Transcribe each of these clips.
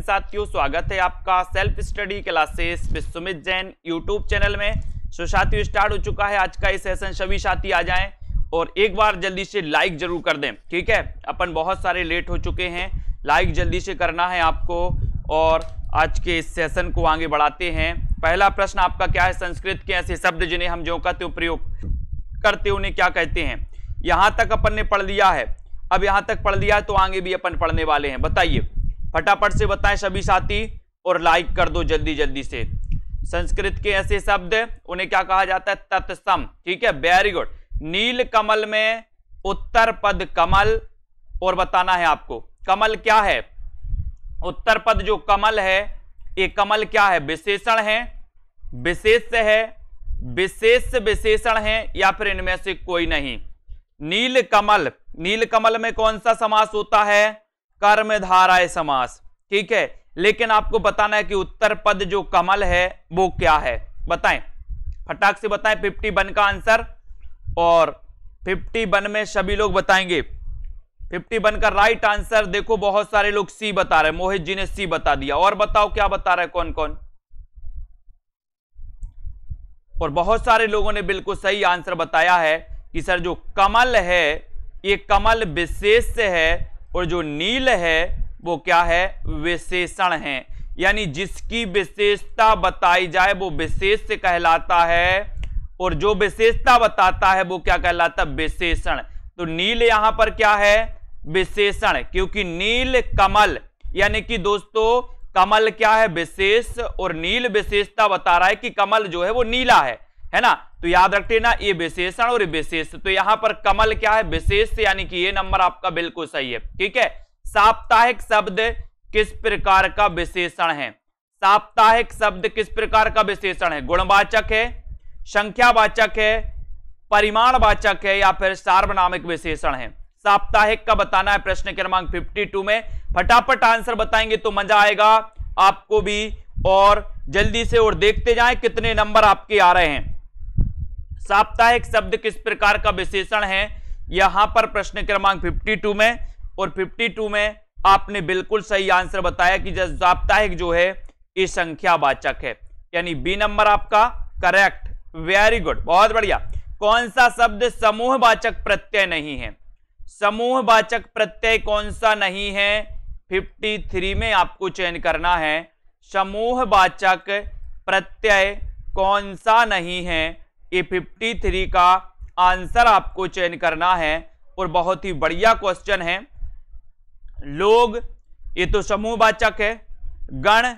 साथियों, स्वागत है आपका self study classes with Sumit Jain YouTube channel में। सो साथियों, स्टार्ट हो चुका है आज का ये सेशन। सभी साथी आ जाएं और एक बार जल्दी से लाइक जरूर कर दें, ठीक है। अपन बहुत सारे लेट हो चुके हैं, लाइक जल्दी से करना है आपको और आज के इस सेशन को आगे बढ़ाते हैं। पहला प्रश्न आपका क्या है? संस्कृत के ऐसे शब्द जिन्हें हम ज्यों का त्यों प्रयोग करते उन्हें क्या कहते हैं? यहां तक अपन ने पढ़ लिया है। अब यहां तक पढ़ लिया है तो आगे भी अपन पढ़ने वाले हैं। बताइए, फटाफट से बताएं सभी साथी और लाइक कर दो जल्दी जल्दी से। संस्कृत के ऐसे शब्द उन्हें क्या कहा जाता है? तत्सम, ठीक है, वेरी गुड। नील कमल में उत्तर पद कमल, और बताना है आपको कमल क्या है। उत्तर पद जो कमल है, ये कमल क्या है? विशेषण है, विशेष है, विशेष विशेषण है या फिर इनमें से कोई नहीं। नील कमल, नील कमल में कौन सा समास होता है? कर्मधारय समास, ठीक है। लेकिन आपको बताना है कि उत्तर पद जो कमल है वो क्या है, बताएं, फटाक से बताएं 51 का आंसर। और 51 में सभी लोग बताएंगे। 51 का राइट आंसर देखो, बहुत सारे लोग सी बता रहे हैं। मोहित जी ने सी बता दिया। और बताओ क्या बता रहे हैं कौन कौन? और बहुत सारे लोगों ने बिल्कुल सही आंसर बताया है कि सर जो कमल है ये कमल विशेष है और जो नील है वो क्या है? विशेषण है। यानी जिसकी विशेषता बताई जाए वो विशेष से कहलाता है और जो विशेषता बताता है वो क्या कहलाता है? विशेषण। तो नील यहां पर क्या है? विशेषण, क्योंकि नील कमल यानी कि दोस्तों कमल क्या है? विशेष, और नील विशेषता बता रहा है कि कमल जो है वो नीला है ना। तो याद रखते ना, ये विशेषण और विशेष। तो यहां पर कमल क्या है? विशेष, यानी कि ये नंबर आपका बिल्कुल सही है, ठीक है। साप्ताहिक शब्द किस प्रकार का विशेषण है? साप्ताहिक शब्द किस प्रकार का विशेषण है? गुणवाचक है, संख्यावाचक है, परिमाणवाचक है या फिर सार्वनामिक विशेषण है? साप्ताहिक का बताना है प्रश्न क्रमांक 52 में। फटाफट आंसर बताएंगे तो मजा आएगा आपको भी, और जल्दी से और देखते जाएं कितने नंबर आपके आ रहे हैं। साप्ताहिक शब्द किस प्रकार का विशेषण है यहां पर प्रश्न क्रमांक 52 में, और 52 में आपने बिल्कुल सही आंसर बताया कि साप्ताहिक जो है ये संख्यावाचक है, यानी बी नंबर आपका करेक्ट, वेरी गुड, बहुत बढ़िया। कौन सा शब्द समूहवाचक प्रत्यय नहीं है? समूहवाचक प्रत्यय कौन सा नहीं है? 53 में आपको चयन करना है। समूहवाचक प्रत्यय कौन सा नहीं है, ये 53 का आंसर आपको चयन करना है। और बहुत ही बढ़िया क्वेश्चन है। लोग, ये तो समूहवाचक है। गण,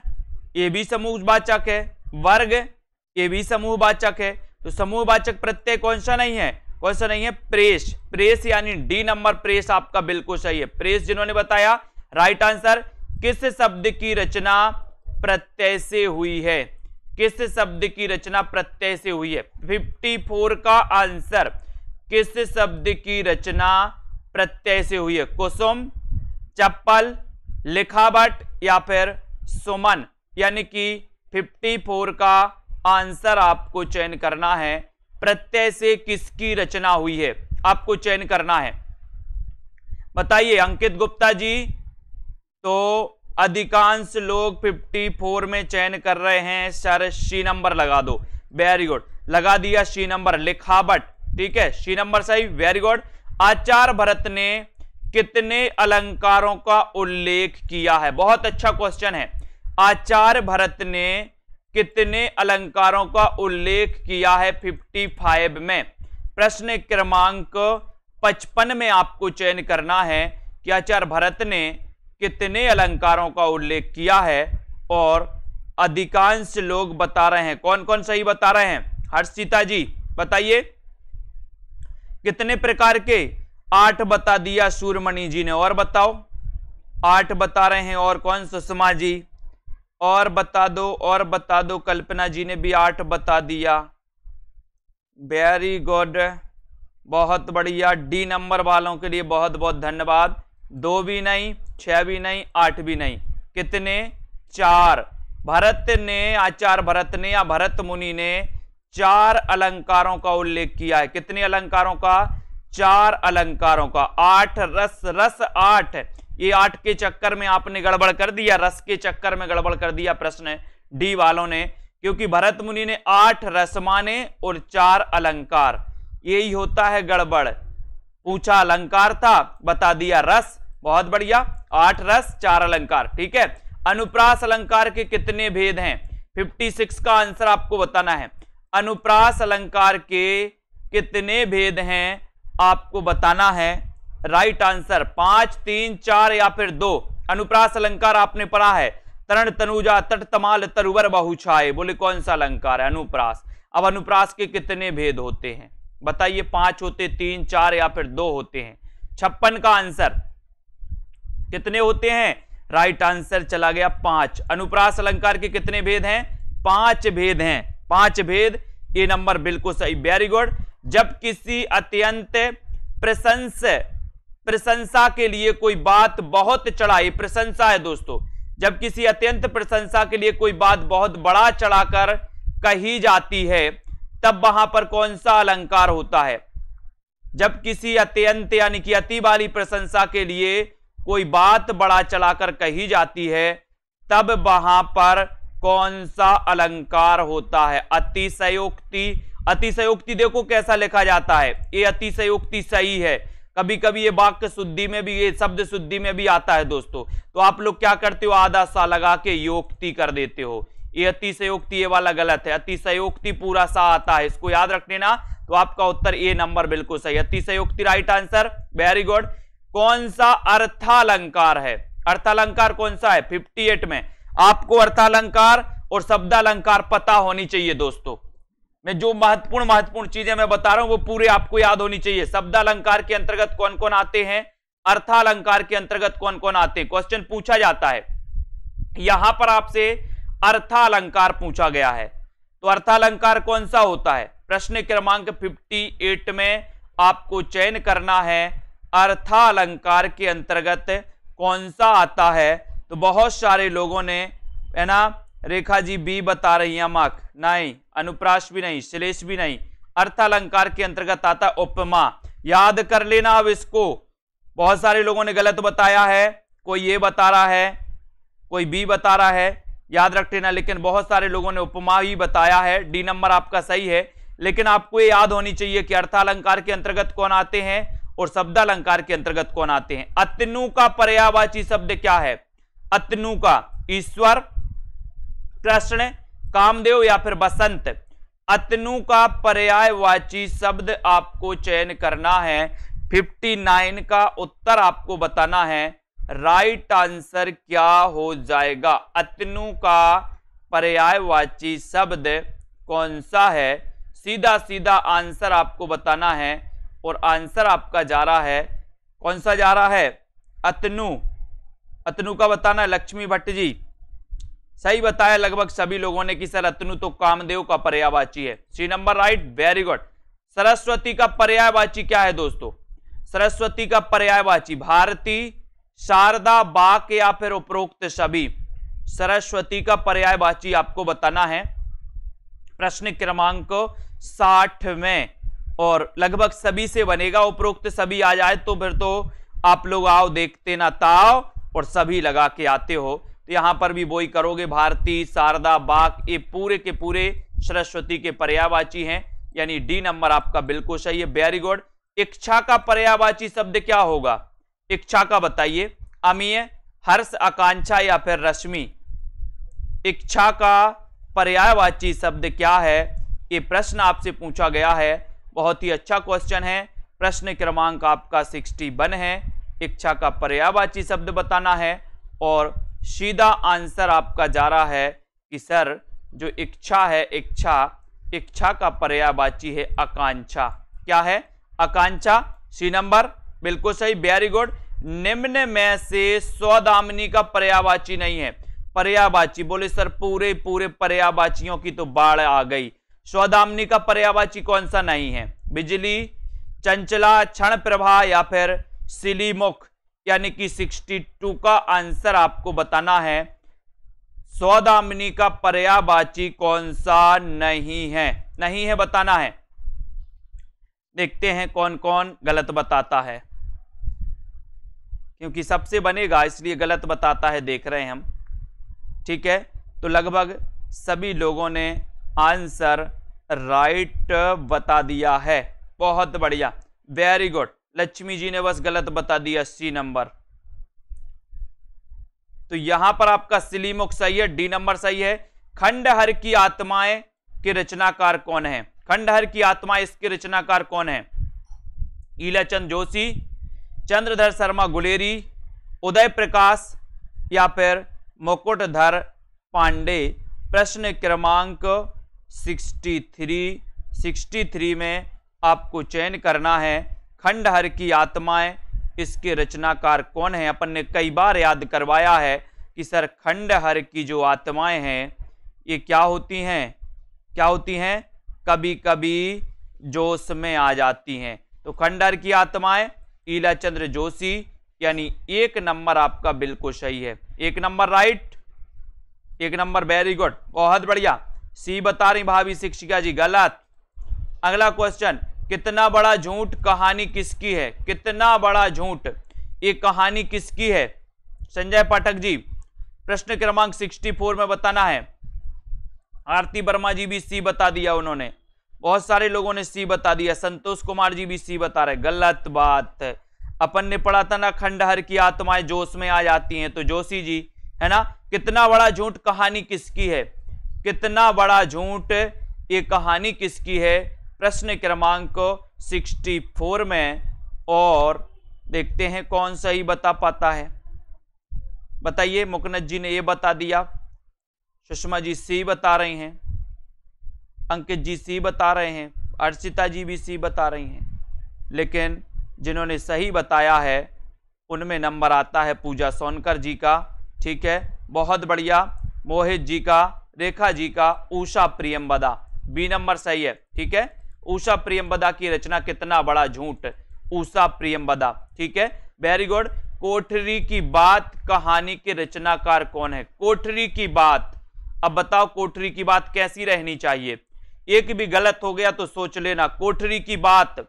ये भी समूहवाचक है। वर्ग, ये भी समूहवाचक है। तो समूहवाचक प्रत्यय कौन सा नहीं है? कौन सा नहीं है? प्रेस, प्रेस यानी डी नंबर, प्रेस आपका बिल्कुल सही है। प्रेस जिन्होंने बताया राइट आंसर। किस शब्द की रचना प्रत्यय से हुई है? किस शब्द की रचना प्रत्यय से हुई है? 54 का आंसर, किस शब्द की रचना प्रत्यय से हुई है? कुसुम, चप्पल, लिखावट या फिर सुमन, यानी कि 54 का आंसर आपको चयन करना है। प्रत्यय से किसकी रचना हुई है आपको चयन करना है। बताइए अंकित गुप्ता जी। तो अधिकांश लोग 54 में चयन कर रहे हैं सर, सी नंबर लगा दो, वेरी गुड, लगा दिया सी नंबर, लिखावट, ठीक है, सी नंबर सही, वेरी गुड। आचार्य भरत ने कितने अलंकारों का उल्लेख किया है? बहुत अच्छा क्वेश्चन है। आचार्य भरत ने कितने अलंकारों का उल्लेख किया है 55 में? प्रश्न क्रमांक 55 में आपको चयन करना है कि आचार्य भरत ने कितने अलंकारों का उल्लेख किया है। और अधिकांश लोग बता रहे हैं, कौन कौन सही बता रहे हैं? हर्षिता जी बताइए कितने प्रकार के? 8 बता दिया सूर्यमणि जी ने। और बताओ, 8 बता रहे हैं। और कौन? सुषमा जी। और बता दो, और बता दो, कल्पना जी ने भी 8 बता दिया, वेरी गुड, बहुत बढ़िया। डी नंबर वालों के लिए बहुत बहुत धन्यवाद। 2 भी नहीं, 6 भी नहीं, 8 भी नहीं, कितने? 4। भरत ने, आचार्य भरत ने या भरत मुनि ने 4 अलंकारों का उल्लेख किया है। कितने अलंकारों का? 4 अलंकारों का। 8 रस, रस 8, ये 8 के चक्कर में आपने गड़बड़ कर दिया, रस के चक्कर में गड़बड़ कर दिया प्रश्न डी वालों ने, क्योंकि भरत मुनि ने 8 रस माने और 4 अलंकार, यही होता है गड़बड़। पूछा अलंकार था, बता दिया रस, बहुत बढ़िया, 8 रस 4 अलंकार, ठीक है। अनुप्रास अलंकार के कितने भेद हैं? 56 का आंसर आपको बताना है। अनुप्रास अलंकार के कितने भेद हैं आपको बताना है। राइट आंसर 5, 3, 4 या फिर 2। अनुप्रास अलंकार आपने पढ़ा है, तरण तनुजा तट तमाल तरुवर बहुछाए, बोले कौन सा अलंकार है? अनुप्रास। अब अनुप्रास के कितने भेद होते हैं बताइए? 5 होते, 3, 4 या फिर 2 होते हैं। 56 का आंसर कितने होते हैं? राइट आंसर चला गया 5। अनुप्रास अलंकार के कितने भेद हैं? 5 भेद हैं, 5 भेद। ये नंबर बिल्कुल सही, वेरी गुड। जब किसी अत्यंत प्रशंसा के लिए कोई बात बहुत चढ़ाई, प्रशंसा है दोस्तों, जब किसी अत्यंत प्रशंसा के लिए कोई बात बहुत बड़ा चढ़ाकर कही जाती है, तब वहां पर कौन सा अलंकार होता है? जब किसी अत्यंत यानी कि अति वाली प्रशंसा के लिए कोई बात बड़ा चढ़ाकर कही जाती है, तब वहां पर कौन सा अलंकार होता है? अतिशयोक्ति। अतिशयोक्ति देखो कैसा लिखा जाता है, ये अतिशयोक्ति सही है। कभी कभी ये वाक्य शुद्धि में भी, ये शब्द शुद्धि में भी आता है दोस्तों, तो आप लोग क्या करते हो? आधा सा लगा के योक्ति कर देते हो। ये अतिशयोक्ति ये वाला गलत है, अतिशयोक्ति पूरा सा आता है, इसको याद रख लेना। तो आपका उत्तर ए नंबर बिल्कुल सही, अतिशयोक्ति राइट आंसर, वेरी गुड। कौन सा अर्थालंकार है? अर्थालंकार कौन सा है? 58 में आपको अर्थालंकार और शब्दालंकार पता होनी चाहिए दोस्तों। मैं जो महत्वपूर्ण चीजें मैं बता रहा हूं वो पूरे आपको याद होनी चाहिए। शब्दालंकार के अंतर्गत कौन कौन आते हैं, अर्थालंकार के अंतर्गत कौन कौन आते हैं, क्वेश्चन पूछा जाता है। यहां पर आपसे अर्थालंकार पूछा गया है, तो अर्थालंकार कौन सा होता है? प्रश्न क्रमांक 58 में आपको चयन करना है अर्थालंकार के अंतर्गत कौन सा आता है। तो बहुत सारे लोगों ने, है ना, रेखा जी बी बता रही है, मार्क नहीं, अनुप्रास भी नहीं, श्लेष भी नहीं। अर्थालंकार के अंतर्गत आता है उपमा, याद कर लेना। अब इसको बहुत सारे लोगों ने गलत बताया है, कोई ये बता रहा है, कोई बी बता रहा है, याद रख लेना। लेकिन बहुत सारे लोगों ने उपमा ही बताया है, डी नंबर आपका सही है। लेकिन आपको ये याद होनी चाहिए कि अर्थालंकार के अंतर्गत कौन आते हैं और शब्दालंकार के अंतर्गत कौन आते हैं। अतनु का पर्यायवाची शब्द क्या है? अतनु का ईश्वर, कृष्ण, कामदेव या फिर बसंत। अतनु का पर्यायवाची शब्द आपको चयन करना है। 59 का उत्तर आपको बताना है। राइट आंसर क्या हो जाएगा? अतनु का पर्यायवाची शब्द कौन सा है? सीधा सीधा आंसर आपको बताना है और आंसर आपका जा रहा है, कौन सा जा रहा है? अतनु। अतनु का बताना है। लक्ष्मी भट्ट जी सही बताया लगभग सभी लोगों ने कि सर अतनु तो कामदेव का पर्यायवाची है। C number right, very good. Saraswati का पर्यायवाची क्या है दोस्तों? सरस्वती का पर्यायवाची भारती, शारदा, बाक या फिर उपरोक्त सभी। सरस्वती का पर्यायवाची आपको बताना है प्रश्न क्रमांक 60 में, और लगभग सभी से बनेगा। उपरोक्त सभी आ जाए तो फिर तो आप लोग आओ देखते ना ताओ और सभी लगा के आते हो, तो यहां पर भी वही करोगे। भारती, शारदा, बाक ये पूरे के पूरे सरस्वती के पर्यायवाची हैं, यानी डी नंबर आपका बिल्कुल सही है, वेरी गुड। इच्छा का पर्यायवाची शब्द क्या होगा? इच्छा का बताइए। अमीय, हर्ष, आकांक्षा या फिर रश्मि। इच्छा का पर्यायवाची शब्द क्या है? ये प्रश्न आपसे पूछा गया है, बहुत ही अच्छा क्वेश्चन है। प्रश्न क्रमांक आपका 61 है। इच्छा का पर्यायवाची शब्द बताना है और सीधा आंसर आपका जा रहा है कि सर जो इच्छा है, इच्छा का पर्यायवाची है आकांक्षा। क्या है? आकांक्षा। सी नंबर बिल्कुल सही, वेरी गुड। निम्न में से सौदामिनी का पर्यायवाची नहीं है। पर्यायवाची बोले सर पूरे पूरे पर्यायवाचियों की तो बाढ़ आ गई। सौदामिनी का पर्यायवाची कौन सा नहीं है? बिजली, चंचला, क्षण प्रभा या फिर सिलीमुख, यानी कि 62 का आंसर आपको बताना है। सौदामिनी का पर्यायवाची कौन सा नहीं है? नहीं है बताना है। देखते हैं कौन कौन गलत बताता है। क्योंकि सबसे बनेगा इसलिए गलत बताता है, देख रहे हैं हम। ठीक है, तो लगभग सभी लोगों ने आंसर राइट बता दिया है। बहुत बढ़िया, वेरी गुड। लक्ष्मी जी ने बस गलत बता दिया सी नंबर। तो यहां पर आपका सिलीमुख सही है, डी नंबर सही है। खंडहर की आत्माएं के रचनाकार कौन है? खंडहर की आत्माएं इसके रचनाकार कौन है? ईलाचंद जोशी, चंद्रधर शर्मा गुलेरी, उदय प्रकाश या फिर मुकुटधर पांडे। प्रश्न क्रमांक 63 में आपको चयन करना है। खंडहर की आत्माएं इसके रचनाकार कौन है? अपन ने कई बार याद करवाया है कि सर खंडहर की जो आत्माएं हैं ये क्या होती हैं? क्या होती हैं? कभी कभी जोश में आ जाती हैं। तो खंडहर की आत्माएं ईलाचंद्र जोशी, यानी 1 नंबर आपका बिल्कुल सही है। 1 number right, 1 number, very good, बहुत बढ़िया। सी बता रही भाभी शिक्षिका जी, गलत। अगला क्वेश्चन, कितना बड़ा झूठ कहानी किसकी है? कितना बड़ा झूठ ये कहानी किसकी है? संजय पाठक जी, प्रश्न क्रमांक 64 में बताना है। आरती वर्मा जी भी सी बता दिया उन्होंने, बहुत सारे लोगों ने सी बता दिया। संतोष कुमार जी भी सी बता रहे, गलत बात। अपन ने पढ़ा था ना, खंडहर की आत्माएं जोश में आ जाती हैं, तो जोशी जी है ना। कितना बड़ा झूठ कहानी किसकी है? कितना बड़ा झूठ ये कहानी किसकी है? प्रश्न क्रमांक 64 में, और देखते हैं कौन सही बता पाता है। बताइए, मुकनत जी ने ये बता दिया, सुषमा जी सी बता रही हैं, अंकित जी सी बता रहे हैं, अर्चिता जी भी सी बता रही हैं, लेकिन जिन्होंने सही बताया है उनमें नंबर आता है पूजा सोनकर जी का। ठीक है, बहुत बढ़िया। मोहित जी का, रेखा जी का, उषा प्रियंवदा, बी नंबर सही है। ठीक है, उषा प्रियंवदा की रचना कितना बड़ा झूठ, उषा प्रियंवदा। ठीक है, वेरी गुड। कोठरी की बात कहानी के रचनाकार कौन है? कोठरी की बात, अब बताओ कोठरी की बात कैसी रहनी चाहिए? एक भी गलत हो गया तो सोच लेना। कोठरी की बात,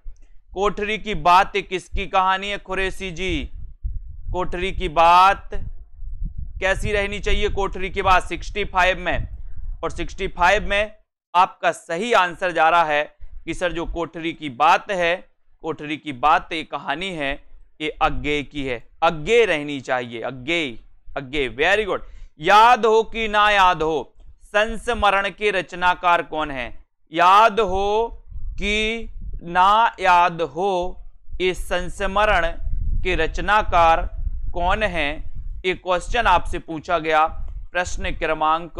कोठरी की बात किसकी कहानी है? कुरैशी जी, कोठरी की बात कैसी रहनी चाहिए? कोठरी की बात 65 में, और 65 में आपका सही आंसर जा रहा है कि सर जो कोठरी की बात है, कोठरी की बात एक कहानी है, ये अज्ञेय की है, अज्ञेय रहनी चाहिए, अज्ञेय, अज्ञेय, वेरी गुड। याद हो कि ना याद हो, संस्मरण के रचनाकार कौन है? याद हो कि ना याद हो, ये संस्मरण के रचनाकार कौन है? एक क्वेश्चन आपसे पूछा गया प्रश्न क्रमांक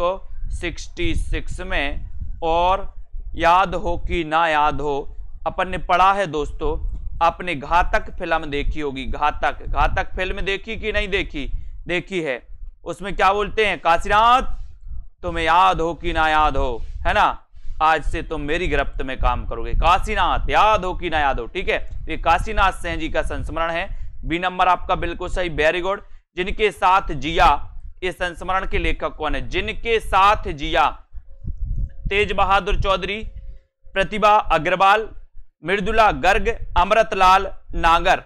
66 में, और याद हो कि ना याद हो, अपन ने पढ़ा है दोस्तों। आपने घातक फिल्म देखी होगी, घातक, घातक फिल्म देखी कि नहीं देखी? देखी है। उसमें क्या बोलते हैं? काशीनाथ तुम्हें याद हो कि ना याद हो, है ना, आज से तुम मेरी गिरफ्त में काम करोगे। काशीनाथ, याद हो कि ना याद हो। ठीक है, ये काशीनाथ सिंह जी का संस्मरण है। बी नंबर आपका बिल्कुल सही, वेरी गुड। जिनके साथ जिया, ये संस्मरण के लेखक कौन है? जिनके साथ जिया, तेज बहादुर चौधरी, प्रतिभा अग्रवाल, मृदुला गर्ग, अमृतलाल नागर।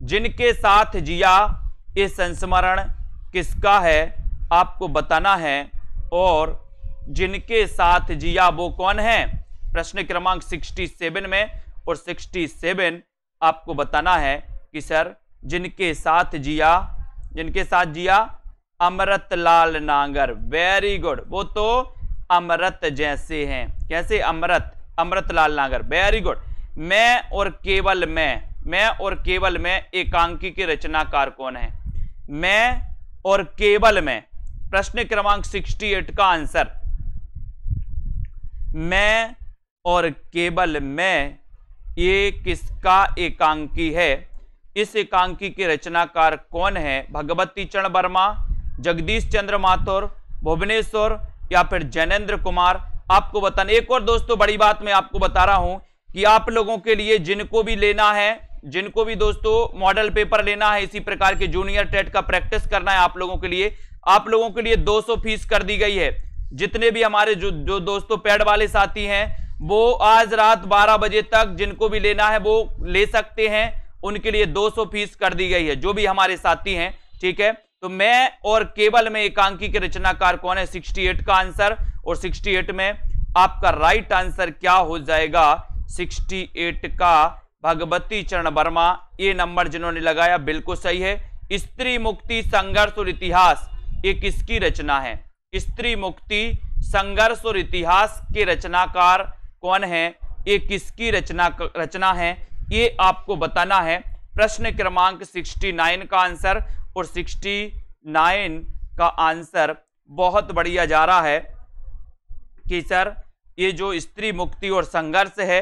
जिनके साथ जिया, ये संस्मरण किसका है आपको बताना है, और जिनके साथ जिया वो कौन है? प्रश्न क्रमांक 67 में, और 67 आपको बताना है कि सर जिनके साथ जिया, जिनके साथ जिया, अमृतलाल नागर, वेरी गुड। वो तो अमृत जैसे हैं, कैसे? अमृत, अमृतलाल नागर, वेरी गुड। मैं और केवल मैं और केवल मैं एकांकी के रचनाकार कौन है? मैं और केवल मैं, प्रश्न क्रमांक 68 का आंसर, मैं और केवल मैं, ये किसका एकांकी है? इस एकांकी के रचनाकार कौन है? भगवती चरण वर्मा, जगदीश चंद्र माथुर, भुवनेश्वर या फिर जैनेन्द्र कुमार? आपको बताना। एक और दोस्तों बड़ी बात मैं आपको बता रहा हूं कि आप लोगों के लिए जिनको भी लेना है, जिनको भी दोस्तों मॉडल पेपर लेना है, इसी प्रकार के जूनियर टेट का प्रैक्टिस करना है आप लोगों के लिए, आप लोगों के लिए 200 फीस कर दी गई है। जितने भी हमारे जो दोस्तों पैड वाले साथी हैं, वो आज रात 12 बजे तक जिनको भी लेना है वो ले सकते हैं, उनके लिए 200 फीस कर दी गई है, जो भी हमारे साथी हैं, ठीक है। तो मैं और केवल में एकांकी के रचनाकार कौन है, 68 का आंसर, और 68 में आपका राइट आंसर क्या हो जाएगा, 68 का भगवती चरण वर्मा। ये नंबर जिन्होंने लगाया बिल्कुल सही है। स्त्री मुक्ति संघर्ष और इतिहास ये किसकी रचना है, स्त्री मुक्ति संघर्ष और इतिहास के रचनाकार कौन है, ये किसकी रचना है, ये आपको बताना है। प्रश्न क्रमांक 69 का आंसर, और 69 का आंसर बहुत बढ़िया जा रहा है कि सर ये जो स्त्री मुक्ति और संघर्ष है,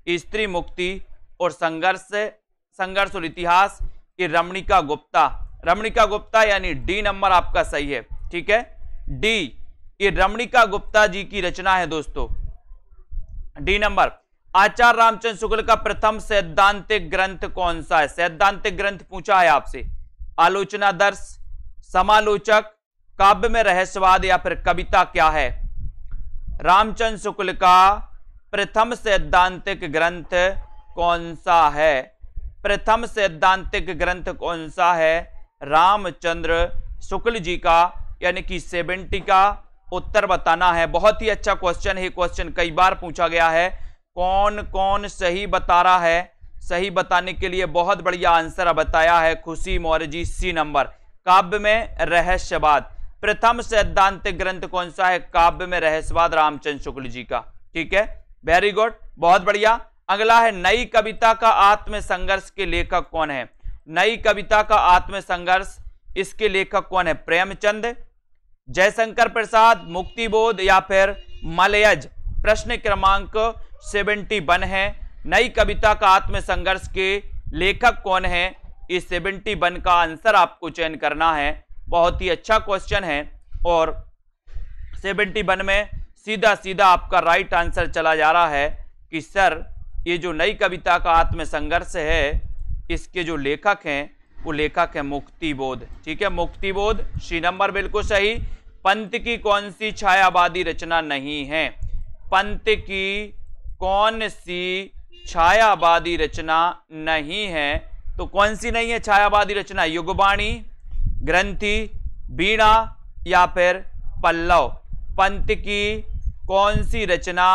स्त्री मुक्ति और संघर्ष और इतिहास, ये रमणिका गुप्ता यानी डी नंबर आपका सही है, ठीक है। डी, ये रमणिका गुप्ता जी की रचना है दोस्तों, डी नंबर। आचार्य रामचंद्र शुक्ल का प्रथम सैद्धांतिक ग्रंथ कौन सा है, सैद्धांतिक ग्रंथ पूछा है आपसे। आलोचनादर्श, समालोचक, काव्य में रहस्यवाद या फिर कविता क्या है। रामचंद्र शुक्ल का प्रथम सैद्धांतिक ग्रंथ कौन सा है, प्रथम सैद्धांतिक ग्रंथ कौन सा है, रामचंद्र शुक्ल जी का, यानी कि 70 का उत्तर बताना है। बहुत ही अच्छा क्वेश्चन है, क्वेश्चन कई बार पूछा गया है। कौन कौन सही बता रहा है, सही बताने के लिए बहुत बढ़िया आंसर बताया है खुशी मौर्य जी, सी नंबर। काव्य में रहस्यवाद, प्रथम सैद्धांतिक ग्रंथ कौन सा है, काव्य में रहस्यवाद, रामचंद्र शुक्ल जी का, ठीक है, वेरी गुड, बहुत बढ़िया। अगला है नई कविता का आत्म संघर्ष के लेखक कौन है, नई कविता का आत्म संघर्ष, इसके लेखक कौन है, प्रेमचंद, जयशंकर प्रसाद, मुक्तिबोध या फिर मलयज। प्रश्न क्रमांक 71 है, नई कविता का आत्म संघर्ष के लेखक कौन है, इस 71 का आंसर आपको चयन करना है। बहुत ही अच्छा क्वेश्चन है, और 71 में सीधा सीधा आपका राइट आंसर चला जा रहा है कि सर ये जो नई कविता का आत्म संघर्ष है, इसके जो लेखक हैं वो लेखक है मुक्तिबोध, ठीक है, मुक्तिबोध, सी नंबर बिल्कुल सही। पंत की कौन सी छायावादी रचना नहीं है, पंत की कौन सी छायावादी रचना नहीं है, तो कौन सी नहीं है छायावादी रचना, युगवाणी, ग्रंथि, वीणा या फिर पल्लव। पंत की कौन सी रचना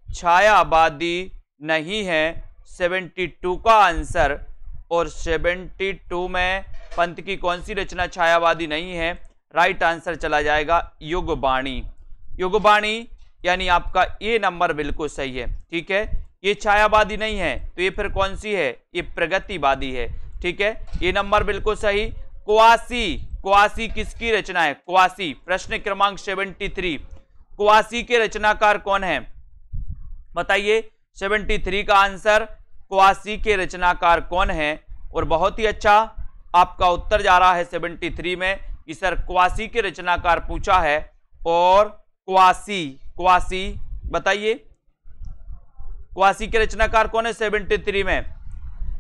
छायावादी नहीं है, 72 का आंसर, और 72 में पंत की कौन सी रचना छायावादी नहीं है, राइट आंसर चला जाएगा युगवाणी। युगवाणी यानी आपका ये नंबर बिल्कुल सही है, ठीक है। ये छायावादी नहीं है तो ये फिर कौन सी है, ये प्रगतिवादी है, ठीक है, ये नंबर बिल्कुल सही। क्वासी, क्वासी किसकी रचना है, क्वासी, प्रश्न क्रमांक 73, क्वासी के रचनाकार कौन है, बताइए। 73 का आंसर, क्वासी के रचनाकार कौन है, और बहुत ही अच्छा आपका उत्तर जा रहा है 73 में कि सर क्वासी के रचनाकार पूछा है, और क्वासी, क्वासी बताइए क्वासी के रचनाकार कौन है 73 में,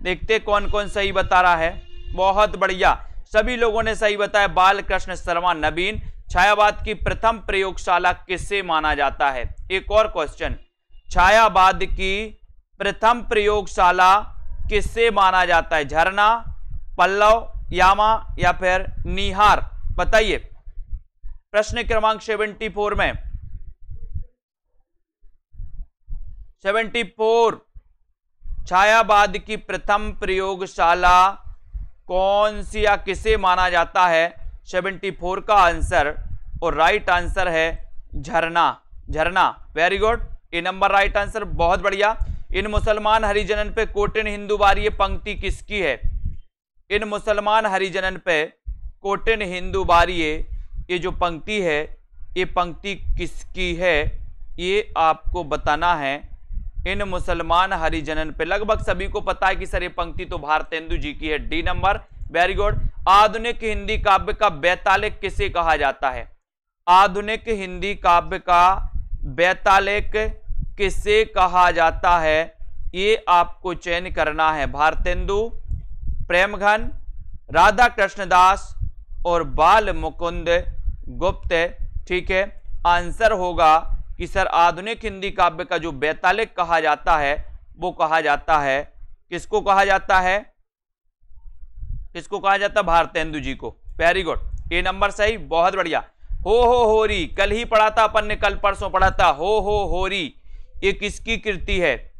देखते कौन कौन सही बता रहा है। बहुत बढ़िया, सभी लोगों ने सही बताया। बालकृष्ण शर्मा नवीन, छायावाद की प्रथम प्रयोगशाला किससे माना जाता है। एक और क्वेश्चन, छायावाद की प्रथम प्रयोगशाला किससे माना जाता है, झरना, पल्लव, यामा या फिर निहार, बताइए। प्रश्न क्रमांक 74 में, 74, छायावाद की प्रथम प्रयोगशाला कौन सी या किसे माना जाता है, 74 का आंसर, और राइट आंसर है झरना, झरना, वेरी गुड, ये नंबर राइट आंसर, बहुत बढ़िया। इन मुसलमान हरिजनन पे कोटिन हिंदू बारी, ये पंक्ति किसकी है, इन मुसलमान हरिजनन पे कोटिन हिंदू बारी, ये जो पंक्ति है ये पंक्ति किसकी है, ये आपको बताना है। इन मुसलमान हरिजनन पे लगभग सभी को पता है कि सर ये पंक्ति तो भारतेंदु जी की है, डी नंबर, वेरी गुड। आधुनिक हिंदी काव्य का बैतालिक किसे कहा जाता है, आधुनिक हिंदी काव्य का बैतालिक किसे कहा जाता है, ये आपको चयन करना है। भारतेंदु, प्रेमघन, राधा कृष्णदास और बाल मुकुंद गुप्त, ठीक है। आंसर होगा कि सर आधुनिक हिंदी काव्य का जो बैतालिक कहा जाता है वो कहा जाता है, किसको कहा जाता है, किसको कहा जाता है? भारतेंदु जी को। वेरी गुड, ए नंबर सही, बहुत बढ़िया। हो होरी, कल ही पढ़ा था अपन ने, कल परसों पढ़ा था। हो होरी ये किसकी कृति है?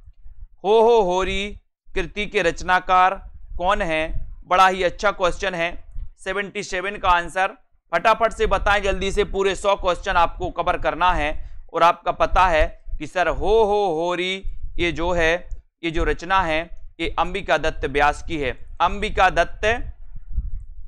हो होरी कृति के रचनाकार कौन है? बड़ा ही अच्छा क्वेश्चन है। 77 का आंसर फटाफट से बताएं जल्दी से, पूरे 100 क्वेश्चन आपको कवर करना है। और आपका पता है कि सर हो होरी ये जो है, ये जो रचना है ये अंबिका दत्त व्यास की है। अंबिका दत्त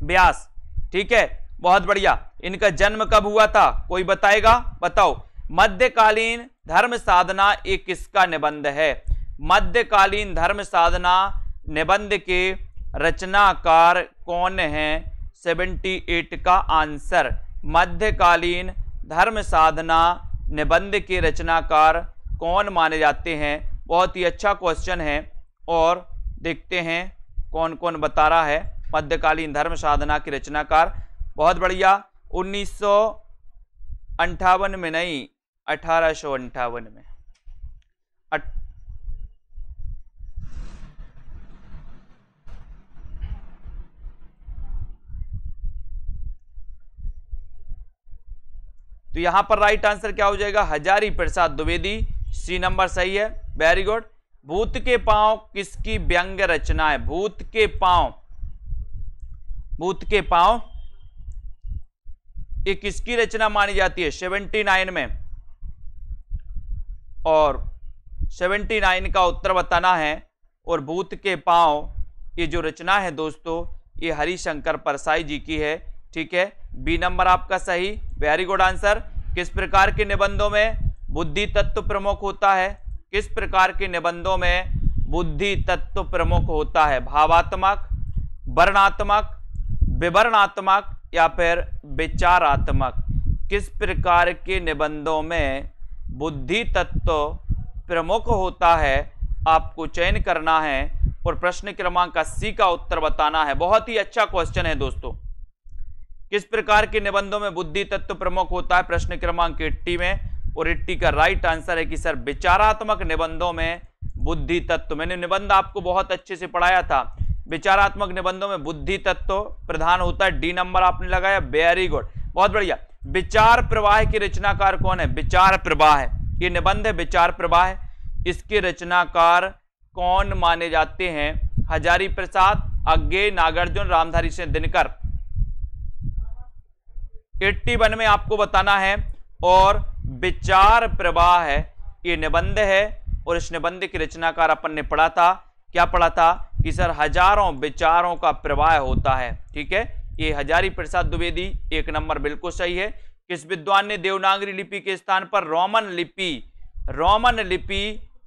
व्यास, ठीक है, बहुत बढ़िया। इनका जन्म कब हुआ था? कोई बताएगा? बताओ। मध्यकालीन धर्म साधना ये किसका निबंध है? मध्यकालीन धर्म साधना निबंध के रचनाकार कौन है? 78 का आंसर। मध्यकालीन धर्म साधना निबंध के रचनाकार कौन माने जाते हैं? बहुत ही अच्छा क्वेश्चन है। और देखते हैं कौन कौन बता रहा है मध्यकालीन धर्म साधना के रचनाकार। बहुत बढ़िया। 1958 में नहीं, 1858 में। तो यहां पर राइट आंसर क्या हो जाएगा? हजारी प्रसाद द्विवेदी, सी नंबर सही है। Very good. भूत के पांव किसकी व्यंग्य रचना है? भूत के पांव, भूत के पांव ये किसकी रचना मानी जाती है? 79 में। और 79 का उत्तर बताना है। और भूत के पांव ये जो रचना है दोस्तों, ये हरिशंकर परसाई जी की है, ठीक है। बी नंबर आपका सही, वेरी गुड आंसर। किस प्रकार के निबंधों में बुद्धि तत्व प्रमुख होता है? किस प्रकार के निबंधों में बुद्धि तत्व प्रमुख होता है? भावात्मक, वर्णात्मक, विवरणात्मक या फिर विचारात्मक? किस प्रकार के निबंधों में बुद्धि तत्व प्रमुख होता है? आपको चयन करना है और प्रश्न क्रमांक 80 का उत्तर बताना है। बहुत ही अच्छा क्वेश्चन है दोस्तों। किस प्रकार के निबंधों में बुद्धि तत्व प्रमुख होता है? प्रश्न क्रमांक 80 में। और 80 का राइट आंसर है कि सर विचारात्मक निबंधों में बुद्धि तत्व। मैंने निबंध आपको बहुत अच्छे से पढ़ाया था। विचारात्मक निबंधों में बुद्धि तत्व प्रधान होता है। डी नंबर आपने लगाया, वेरी गुड, बहुत बढ़िया। विचार प्रवाह के रचनाकार कौन है? विचार प्रवाह, ये निबंध है विचार प्रवाह। इसके रचनाकार कौन माने जाते हैं? हजारी प्रसाद, अज्ञे, नागार्जुन, रामधारी सिंह दिनकर। 81 में आपको बताना है। और विचार प्रवाह है ये निबंध है। और इस निबंध के रचनाकार अपन ने पढ़ा था, क्या पढ़ा था? कि सर हजारों विचारों का प्रवाह होता है, ठीक है। ये हजारी प्रसाद द्विवेदी, एक नंबर बिल्कुल सही है। किस विद्वान ने देवनागरी लिपि के स्थान पर रोमन लिपि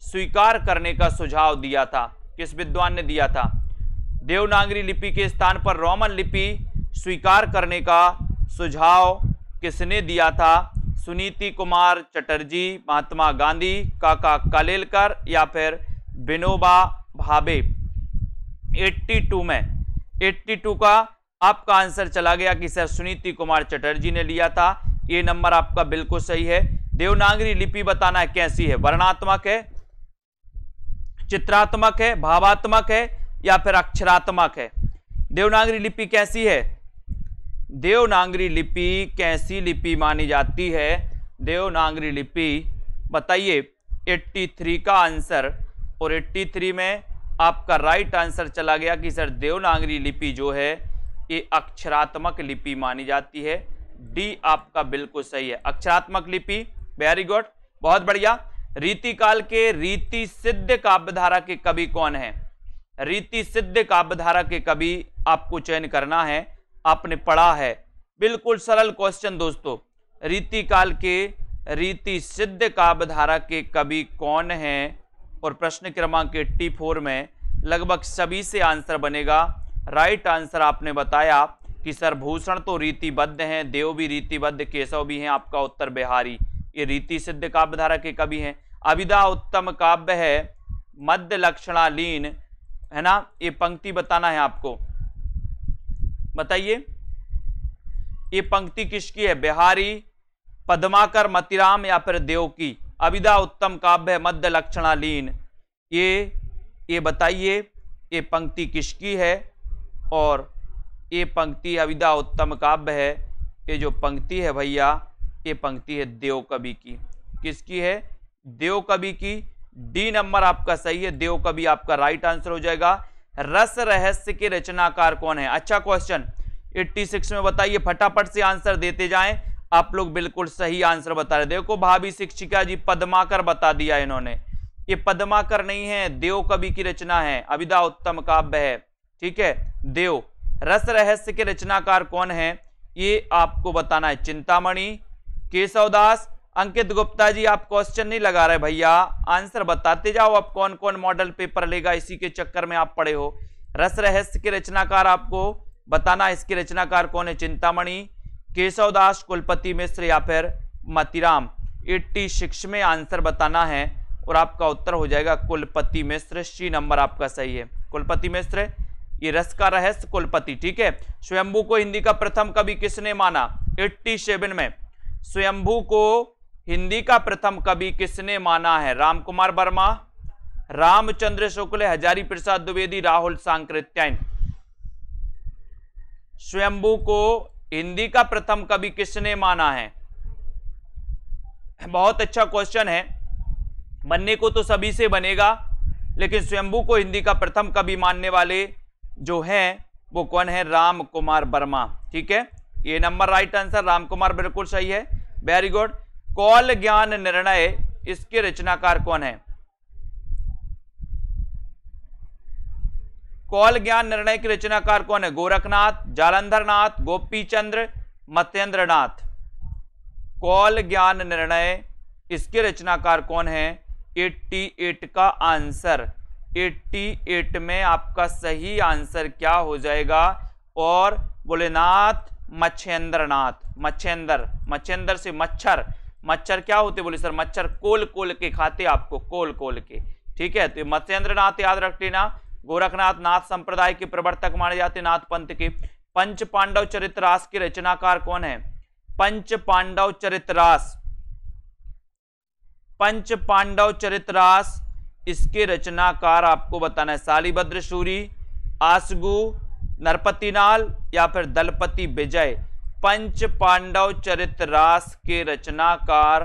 स्वीकार करने का सुझाव दिया था? किस विद्वान ने दिया था? देवनागरी लिपि के स्थान पर रोमन लिपि स्वीकार करने का सुझाव किसने दिया था? सुनीति कुमार चटर्जी, महात्मा गांधी, काका कालेलकर या फिर विनोबा भावे। 82 में, 82 का आपका आंसर चला गया कि सर सुनीति कुमार चटर्जी ने लिया था। ये नंबर आपका बिल्कुल सही है। देवनागरी लिपि बताना है कैसी है? वर्णात्मक है, चित्रात्मक है, भावात्मक है या फिर अक्षरात्मक है? देवनागरी लिपि कैसी है? देवनागरी लिपि कैसी लिपि मानी जाती है? देवनागरी लिपि बताइए। 83 का आंसर। और 83 में आपका राइट आंसर चला गया कि सर देवनागरी लिपि जो है ये अक्षरात्मक लिपि मानी जाती है। डी आपका बिल्कुल सही है, अक्षरात्मक लिपि, वेरी गुड, बहुत बढ़िया। रीतिकाल के रीति सिद्ध काव्यधारा के कवि कौन है? रीति सिद्ध काव्यधारा के कवि आपको चयन करना है। आपने पढ़ा है, बिल्कुल सरल क्वेश्चन दोस्तों। रीतिकाल के रीति सिद्ध काव्यधारा के कवि कौन हैं? और प्रश्न क्रमांक 84 में लगभग सभी से आंसर बनेगा। राइट आंसर आपने बताया कि सर भूषण तो रीतिबद्ध हैं, देव भी रीतिबद्ध, केशव भी हैं। आपका उत्तर बिहारी, ये रीति सिद्ध काव्यधारा के कवि हैं। अभिधा उत्तम काव्य है, मध्य लक्षणालीन, है ना। ये पंक्ति बताना है आपको, बताइए ये पंक्ति किसकी है? बिहारी, पद्माकर, मतिराम या फिर देव की? अभिधा उत्तम काव्य मध्य लक्षणालीन, ये बताइए ये पंक्ति किसकी है? और ये पंक्ति अविदा उत्तम काव्य है। ये जो पंक्ति है भैया, ये पंक्ति है देव कवि की। किसकी है? देव कवि की। डी नंबर आपका सही है, देव कवि आपका राइट आंसर हो जाएगा। रस रहस्य के रचनाकार कौन है? अच्छा क्वेश्चन, 86 में बताइए, फटाफट से आंसर देते जाएं। आप लोग बिल्कुल सही आंसर बता रहे। देखो भाभी शिक्षिका जी पद्माकर बता दिया इन्होंने। ये पद्माकर नहीं है, देव कवि की रचना है, अविदा उत्तम काव्य है। ठीक है, देव। रस रहस्य के रचनाकार कौन है ये आपको बताना है। चिंतामणि, केशवदास। अंकित गुप्ता जी आप क्वेश्चन नहीं लगा रहे भैया, आंसर बताते जाओ। अब कौन कौन मॉडल पेपर लेगा, इसी के चक्कर में आप पड़े हो। रस रहस्य के रचनाकार आपको बताना है, इसके रचनाकार कौन है? चिंतामणि, केशवदास, कुलपति मिश्र या फिर मतीराम। 86 में आंसर बताना है और आपका उत्तर हो जाएगा कुलपति मिश्र। सी नंबर आपका सही है, कुलपति मिश्र। ये रस का रहस्य कुलपति। ठीक है, स्वयंभू को हिंदी का प्रथम कवि किसने माना? 87 में स्वयंभू को हिंदी का प्रथम कवि किसने माना है? राम कुमार वर्मा, रामचंद्र शुक्ल, हजारी प्रसाद द्विवेदी, राहुल सांकृत्यायन। स्वयंभू को हिंदी का प्रथम कवि किसने माना है? बहुत अच्छा क्वेश्चन है। बनने को तो सभी से बनेगा, लेकिन स्वयंभू को हिंदी का प्रथम कवि मानने वाले जो हैं वो कौन है? राम कुमार वर्मा। ठीक है, ये number right answer, Ram Kumar बिल्कुल सही है, वेरी गुड। कौल ज्ञान निर्णय, इसके रचनाकार कौन है? कौल ज्ञान निर्णय के रचनाकार कौन है? गोरखनाथ, जालंधर नाथ, गोपीचंद्र, मत्येंद्रनाथ। कौल ज्ञान निर्णय, इसके रचनाकार कौन है? 88 का आंसर। 88 में आपका सही आंसर क्या हो जाएगा? और बोलेनाथ मच्छेंद्रनाथ। मच्छेंद्र से मच्छर, मच्छर क्या होते बोले सर? मच्छर कोल कोल के खाते, आपको कोल कोल के। ठीक है, तो मच्छेंद्रनाथ याद रख लेना। गोरखनाथ नाथ संप्रदाय के प्रवर्तक माने जाते, नाथ पंथ के। पंच पांडव चरितरास के रचनाकार कौन है? पंच पांडव चरितरास, पंच पांडव चरितरास, इसके रचनाकार आपको बताना है। शालिभद्र सूरी, आसगु, नरपतिनाल या फिर दलपति विजय। पंच पांडव चरितरास के रचनाकार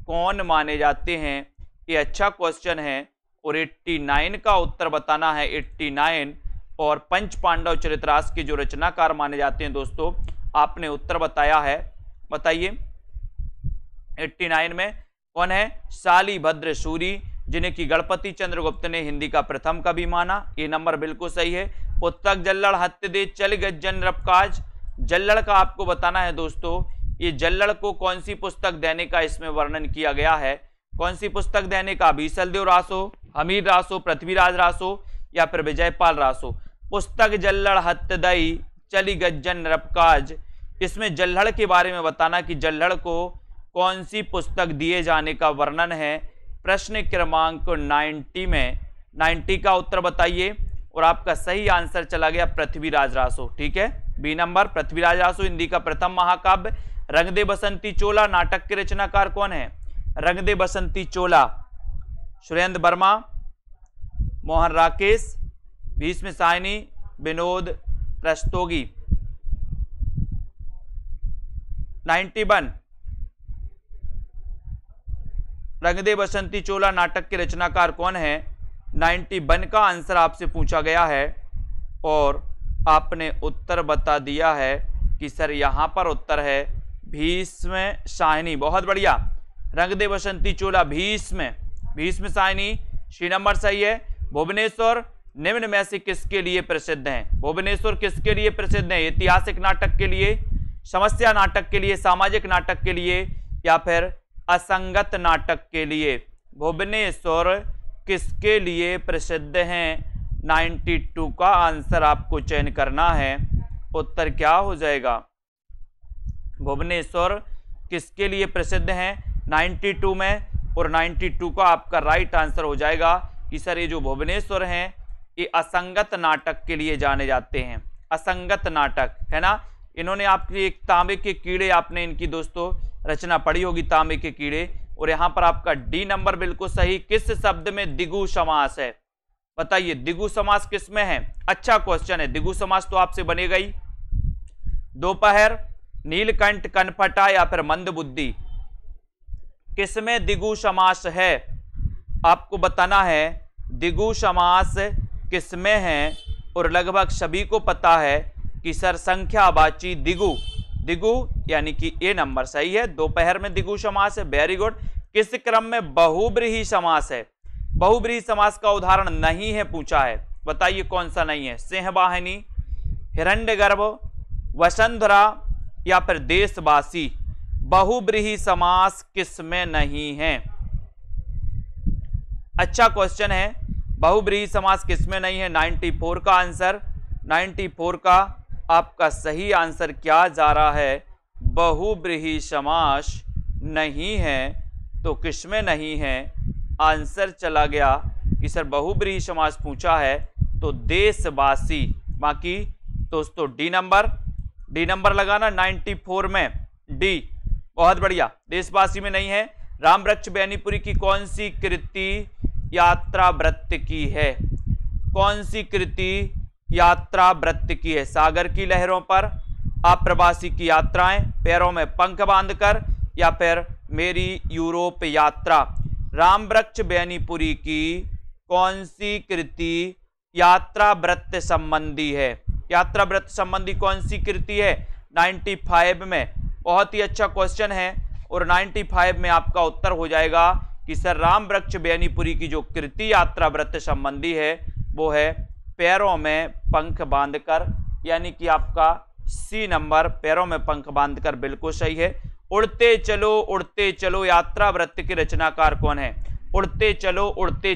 कौन माने जाते हैं? ये अच्छा क्वेश्चन है और 89 का उत्तर बताना है। 89 और पंच पांडव चरितरास के जो रचनाकार माने जाते हैं दोस्तों, आपने उत्तर बताया है, बताइए। 89 में कौन है? शालिभद्र सूरी, जिन्हें कि गणपति चंद्रगुप्त ने हिंदी का प्रथम कवि माना। ये नंबर बिल्कुल सही है। पुस्तक जल्लड़ हत्य दे चल गज्जन रबकाज, जल्लड़ का आपको बताना है दोस्तों। ये जल्लड़ को कौन सी पुस्तक देने का इसमें वर्णन किया गया है? कौन सी पुस्तक देने का? बीसलदेव रासो, हमीर रासो, पृथ्वीराज रासो या फिर विजयपाल रासो। पुस्तक जल्लड़ हत्य दई चली गज्जन रबकाज, इसमें जल्लड़ के बारे में बताना कि जल्लड़ को कौन सी पुस्तक दिए जाने का वर्णन है। प्रश्न क्रमांक 90 में 90 का उत्तर बताइए और आपका सही आंसर चला गया पृथ्वीराज रासो। ठीक है, बी नंबर, पृथ्वीराज रासो हिंदी का प्रथम महाकाव्य। रंग दे बसंती चोला नाटक के रचनाकार कौन है? रंग दे बसंती चोला, सुरेंद्र वर्मा, मोहन राकेश, भीष्म साहनी, विनोद रस्तोगी। 91 रंग दे बसंती चोला नाटक के रचनाकार कौन है? 91 का आंसर आपसे पूछा गया है और आपने उत्तर बता दिया है कि सर यहां पर उत्तर है भीष्म साहनी। बहुत बढ़िया, रंग दे बसंती चोला भीष्म साहनी। सी नंबर सही है। भुवनेश्वर निम्न में से किसके लिए प्रसिद्ध है? भुवनेश्वर किसके लिए प्रसिद्ध है? ऐतिहासिक नाटक के लिए, समस्या नाटक के लिए, सामाजिक नाटक के लिए या फिर असंगत नाटक के लिए? भुवनेश्वर किसके लिए प्रसिद्ध हैं? 92 का आंसर आपको चयन करना है। उत्तर क्या हो जाएगा? भुवनेश्वर किसके लिए प्रसिद्ध हैं 92 में? और 92 का आपका राइट आंसर हो जाएगा कि सर ये जो भुवनेश्वर हैं ये असंगत नाटक के लिए जाने जाते हैं। असंगत नाटक है ना। इन्होंने आपकी एक तांबे के कीड़े, आपने इनकी दोस्तों रचना पढ़ी होगी, तांबे के कीड़े। और यहां पर आपका डी नंबर बिल्कुल सही। किस शब्द में दिगु समास है? बताइए, दिगु समास किस में है? अच्छा क्वेश्चन है। दिगु समास तो आपसे बनेगा ही, दोपहर, नीलकंठ, कनपटा या फिर मंदबुद्धि। किसमें द्विगु समास है आपको बताना है। द्विगु समास किसमें है, और लगभग सभी को पता है कि सर संख्यावाची द्विगु, द्विगु यानी कि ए नंबर सही है। दोपहर में द्विगु समास है, वेरी गुड। किस क्रम में बहुब्रीहि समास है? बहुब्रीहि समास का उदाहरण नहीं है पूछा है, बताइए कौन सा नहीं है? सिंहवाहिनी, हिरण्यगर्भ, वसुंधरा या फिर देशवासी। बहुब्रीहि समास किसमें नहीं है? अच्छा क्वेश्चन है, बहुब्रीहि समास किसमें नहीं है? 94 का आंसर, 94 का आपका सही आंसर क्या जा रहा है? बहुब्रीहि समास नहीं है। तो किसमें नहीं है? आंसर चला गया कि सर बहुब्रीहि समास पूछा है तो देशवासी। बाकी दोस्तों डी नंबर लगाना 94 में, डी, बहुत बढ़िया। देशवासी में नहीं है। रामवृक्ष बेनीपुरी की कौन सी कृति यात्रा वृत्त की है? कौन सी कृति यात्रा वृत्त की है? सागर की लहरों पर, अप्रवासी की यात्राएं, पैरों में पंख बांधकर या फिर मेरी यूरोप यात्रा। रामवृक्ष बेनीपुरी की कौन सी कृति यात्रा वृत्त संबंधी है? यात्रा वृत्त संबंधी कौन सी कृति है? 95 में। बहुत ही अच्छा क्वेश्चन है और 95 में आपका उत्तर हो जाएगा कि सर रामवृक्ष बेनीपुरी की जो कृति यात्रा वृत्त संबंधी है वो है पैरों में पंख बांधकर, यानी कि आपका सी नंबर, पैरों में पंख बांधकर, बिल्कुल सही है। उड़ते चलो यात्रा वृत्त के रचनाकार कौन है? उड़ते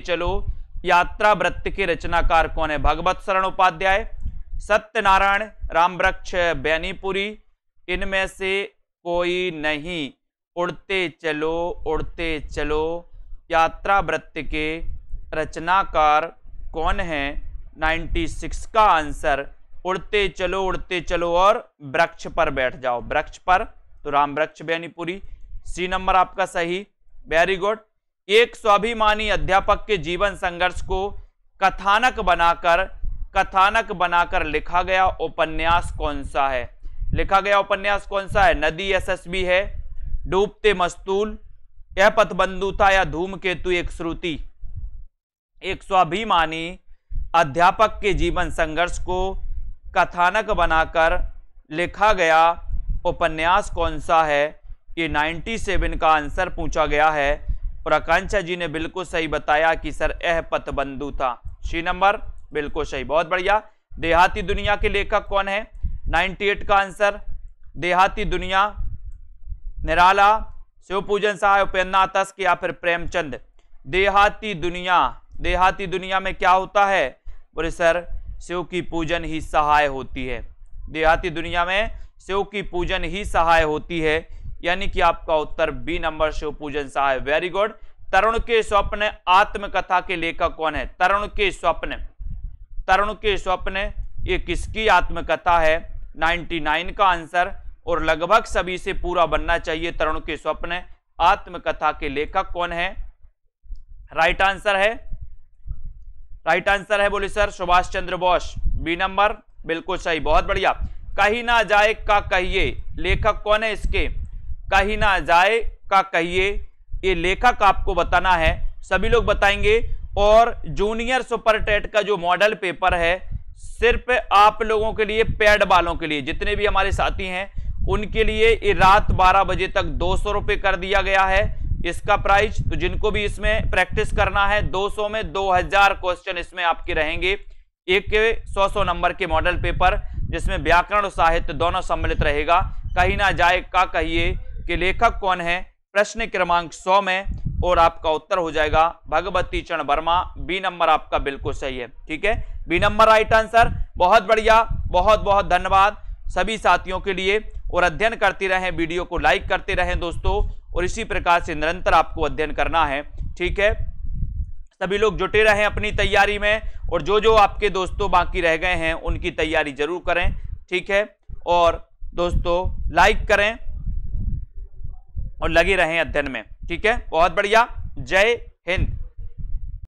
चलो यात्रा वृत्त के रचनाकार कौन है? भगवत शरण उपाध्याय, सत्यनारायण, रामवृक्ष बेनीपुरी, इनमें से कोई नहीं। उड़ते चलो यात्रा वृत्त के रचनाकार कौन है? 96 का आंसर उड़ते चलो और वृक्ष पर बैठ जाओ, वृक्ष पर, तो रामवृक्ष बेनीपुरी, सी नंबर आपका सही, वेरी गुड। एक स्वाभिमानी अध्यापक के जीवन संघर्ष को कथानक बनाकर लिखा गया उपन्यास कौन सा है? लिखा गया उपन्यास कौन सा है? नदी यशस्वी है, डूबते मस्तूल, यह पथबंधु था या धूमकेतु एक श्रुति। एक स्वाभिमानी अध्यापक के जीवन संघर्ष को कथानक बनाकर लिखा गया उपन्यास कौन सा है? ये 97 का आंसर पूछा गया है और आकांक्षा जी ने बिल्कुल सही बताया कि सर यह पथबंधु था, सी नंबर बिल्कुल सही, बहुत बढ़िया। देहाती दुनिया के लेखक कौन है? 98 का आंसर देहाती दुनिया, निराला, शिवपूजन सहाय, उपेंद्रनाथ तस्क या फिर प्रेमचंद। देहाती दुनिया में क्या होता है? बोले सर शिव की पूजन ही सहाय होती है। देहाती दुनिया में शिव की पूजन ही सहाय होती है, यानी कि आपका उत्तर बी नंबर शिव पूजन सहाय, वेरी गुड। तरुण के स्वप्न आत्मकथा के लेखक कौन है? तरुण के स्वप्न ये किसकी आत्मकथा है? 99 का आंसर, और लगभग सभी से पूरा बनना चाहिए। तरुण के स्वप्न आत्मकथा के लेखक कौन है? राइट आंसर है बोले sir Subhash Chandra Bose, B number बिल्कुल सही, बहुत बढ़िया। कहीं ना जाए का कहिए, लेखक कौन है इसके? कहीं ना जाए का कहिए, ये लेखक आपको बताना है, सभी लोग बताएंगे। और जूनियर सुपर टेट का जो मॉडल पेपर है सिर्फ आप लोगों के लिए, पेड वालों के लिए, जितने भी हमारे साथी हैं उनके लिए ये रात 12 बजे तक 200 रुपये कर दिया गया है इसका प्राइस। तो जिनको भी इसमें प्रैक्टिस करना है 200 में 2000 क्वेश्चन इसमें आपके रहेंगे, एक 100 नंबर के मॉडल पेपर जिसमें व्याकरण और साहित्य दोनों सम्मिलित रहेगा। कहीं ना जाए का कहिए कि लेखक कौन है? प्रश्न क्रमांक 100 में, और आपका उत्तर हो जाएगा भगवती चरण वर्मा, बी नंबर आपका बिल्कुल सही है, ठीक है, बी नंबर राइट आंसर। बहुत बढ़िया, बहुत बहुत धन्यवाद सभी साथियों के लिए, और अध्ययन करते रहें, वीडियो को लाइक करते रहें दोस्तों, और इसी प्रकार से निरंतर आपको अध्ययन करना है, ठीक है। सभी लोग जुटे रहें अपनी तैयारी में, और जो जो आपके दोस्तों बाकी रह गए हैं उनकी तैयारी जरूर करें, ठीक है। और दोस्तों लाइक करें और लगे रहें अध्ययन में, ठीक है। बहुत बढ़िया, जय हिंद।